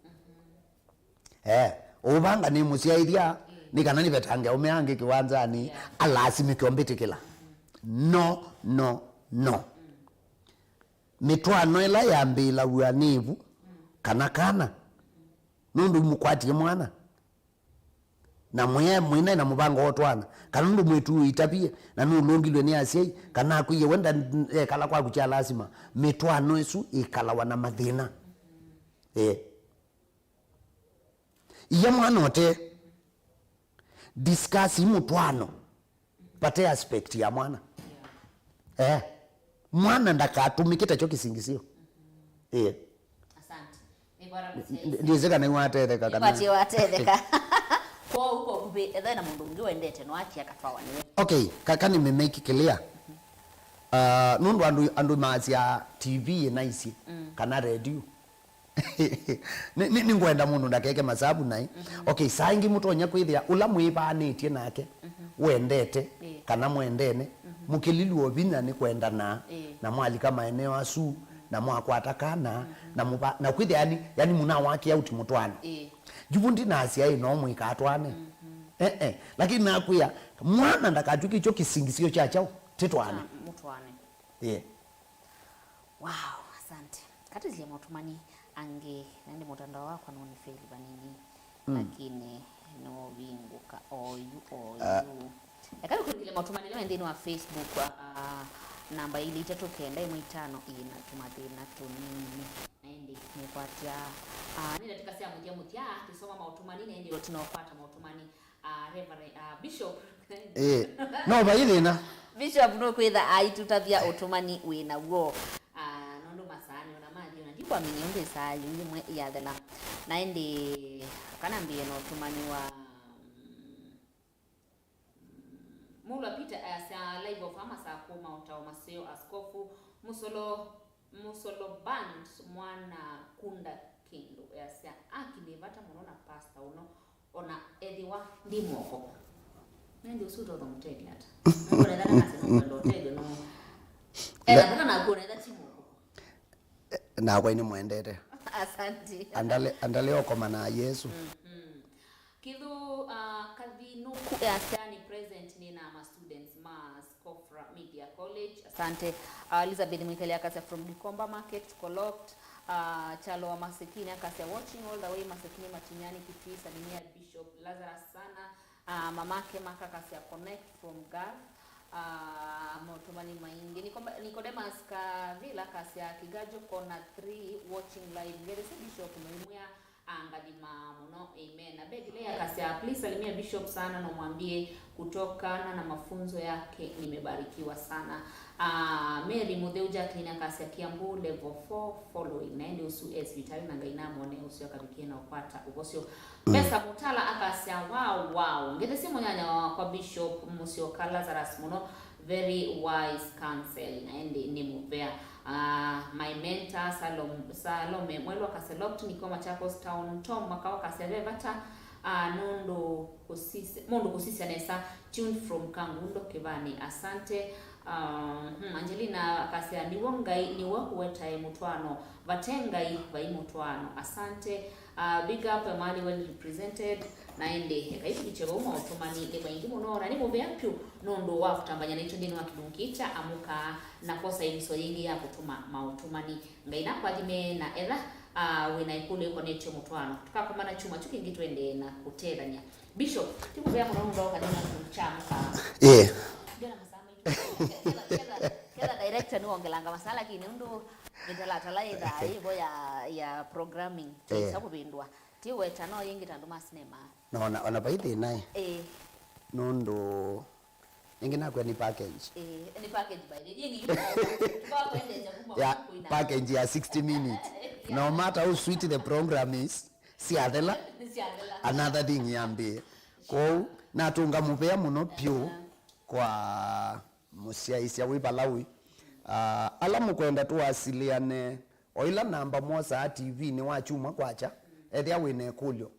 ubanga ni musiaithia ni kana ni betange umeange kiwanza ni alasimi kiombitikila no mitwano ila yambila uanivu kana nundu mukwatie mwana na mwina na mubango otwana kana nundu mwitu itapie na nulongilwe ni asiai kana akuye wenda kala kwa kucha lazima mitwano isu ikala wana mathina iya mwana ote discuss mutwano pate aspect ya mwana mwana ndakatumikita cho kisingisio ndio zeka na watetheka kana pati watetheka kwa huko kubi ethena mundu ngi wendete no achi akatwawa niwe okay kakani me make clear nundu andu maazia TV naisi kana radio ni ngwenda mundu ndakeke masabu nai okay saingi mutonya kwithia ula mwibaanitie nake wendete kana mwendene mukililu obinya ni kwenda na mwali kama eneo asu na mwakwata kana na kwithia yani muna wake out mutwana jubundi na asia ino mwikatwane lakini nakuya mwana ndakatuki cho kisingisio cha chao tetwane mutwane Wow, asante. Kati zile mautumani ange nende mutandao wako noni feli banini lakini no vinguka oyu yakali kundile mautumani leo ndini wa Facebook namba ili itatu kenda imwitano ina tumadina tunini naindi nipatia nile tukasema mutia tisoma mautumani na ndio tunaopata mautumani Reverend Bishop no bailina Bishop no kwitha aitutavia utumani wina wo nondo masani ona maji unajikwa minyonde saa yungi mwe yathela naindi kana mbie no utumani wa Mula Peter asa live of Amasa kuma utao maseo askofu musolo band mwana kunda kindo asa akilevata monona pasta uno ona ediwa ndimoko nende usuto ndo mtegi hata ngone dana kasi ndo mtegi no kana ngone dana timoko na kwa ini muendete asante andale okoma na Yesu Kidu kadhinuku asani present nina ma students mas Kofra Media College. Asante Elizabeth Mwikali akasa from Gikomba Market Collect Chalo wa Masekini akasa watching all the way Masekini Matinyani Kitisa Nimia Bishop Lazarus sana mamake maka akasa connect from Gulf Motumani Maingi Nicodemus Kavila akasa Kigajo kona 3 watching live ngere Bishop Mwimia angalima muno amen na begi leo akasema please salimia Bishop sana na mwambie kutokana na mafunzo yake nimebarikiwa sana. Mary Mudeuja Clean akasema Kiambu level 4 following na ndio usu vitali na ngaina mone usio kabikie na upata ubosio pesa mutala akasema wow ngete simu nyanya kwa Bishop MUSYOKA LAZARUS muno very wise counsel na ni mubea my mentor Salome mwelo akaselect niko Machakos town Tom makao kaserevata nondo kusisi anesa tuned from Kangundo Kivani asante Angelina akasema ni wakuweta Mitwaano vatengai vai Mitwaano asante big up mali well represented naende kaisi kichego umo otumani leba ingimo nora ni move yapyo nondo wa kutambanya na ndini wa kidunkicha amuka nakosa ibiso yingi ya kutuma mautumani ngaina kwa jime na ela wina ikule connect Mitwaano tukakomana chuma chuki ngitwende na kuteranya Bishop timu ya munondo kadina kumchamka jana masama kila director ni ongelanga masala lakini ndo nitala ida hiyo ya programming sababu bindwa tiwe tano yingi tanduma cinema ona baidhi naye nondo ingina kwa ni package ni package by the yingi kwa kwende ya package ya 60 minutes no matter how sweet the program is si adela another thing yambe ko natunga mupea muno pio kwa musiaisia wibalawi alamu kwenda tu asiliane oila namba moja TV ni wachuma kwacha ethia wine kulyo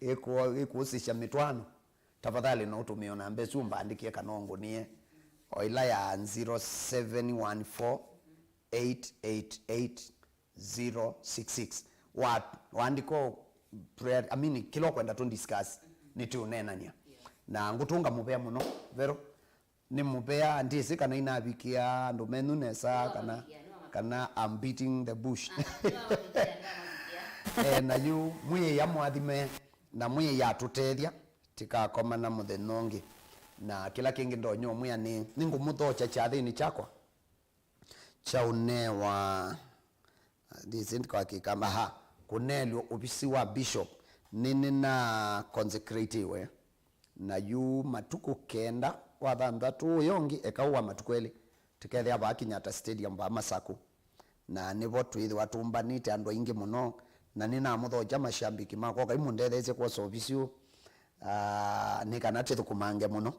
ekuusisha Mitwaano tafadhali no tumio namba chumba andikie kanongo nie oila ya 0714888066 waandiko prayer kilo kwenda tu discuss nitu unenania na ngutunga mupea muno vero ni mupea ndisi kana inabikia ndo menu nesa kana I'm beating the bush na yu muye ya mwathime na muye ya tutethia tika koma na muthenongi na kila kingi ndo nyo muya ni ngumuthocha chathini chakwa chaunewa disint kwa kikamba kunelyo ubisi wa Bishop nini na consecrate we na yu matuku kenda wa thanthatu yongi ekawa matukweli tikethe aba Kinyata Stadium ba Masaku na nibo twithi watumbanite andu ingi muno na nina muthoja mashambiki mako kai mundethece kwa service ni kana tithu kumange muno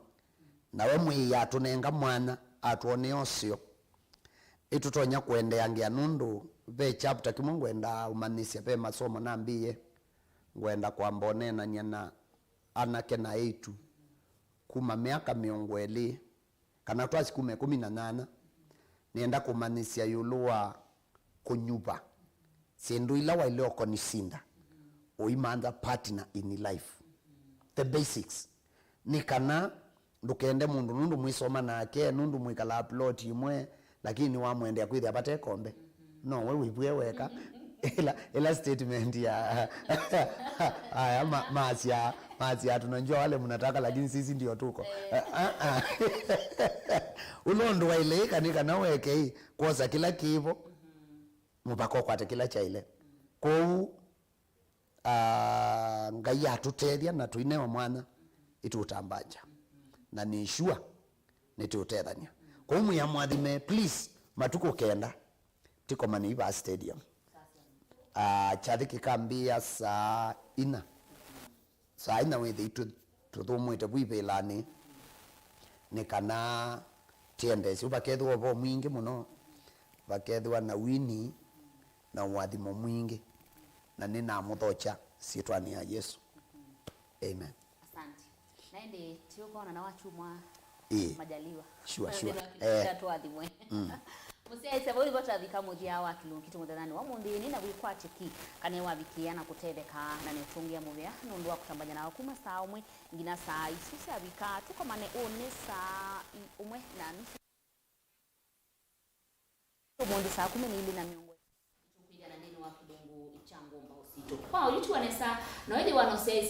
na we mwi ya tunenga mwana atuone osio itutonya kuendea ngia nundu ve chapter kimwe ngwenda umanisia pe masomo nambiye ngwenda kwa mbone na nyana anake na 8 kuma miaka miongo eli kana twasi 18 nienda kumanisia yulua kunyuba sindu ila wa ile okonisinda uimanza partner in life the basics ni kana ndukende mundu nundu mwisoma nake nundu mwikala upload imwe lakini wamwendea kwithia apate kombe no we wibwe weka ila statement ya haya masia tunajua wale mnataka lakini sisi ndio tuko ulondo waile kanika na weke koza kila kivo mubako kwate kila chaile kou ngai atuteria na tuinewa mwana itutambaja na ni sure nitutethania kou muya mwathime please matuko kenda tiko Maniva Stadium chathi kikambia saa ina wethi tuthumwite bwibelani ni kana tiendesi ubakethwa bo mwingi muno bakethwa na wini na wathimo mwingi na nina muthocha sietwani ya Yesu. Amen. Asante. Naende tiokona na wachumwa majaliwa. Sure. Twathimwe. Musia sebo igo tathika muthia wa kilungitu muthanani wa mundini na wikwatiki kane wabikia na kutetheka na netungia muvia nundu wa kutambanya na kuma saa umwe ngina saa isu cia bika tukomane one saa umwe na nusu mundi saa 12 na miongo tupigana neno wa kidongo ichango mbao sito kwa ulitu wanesa na wale wanaosema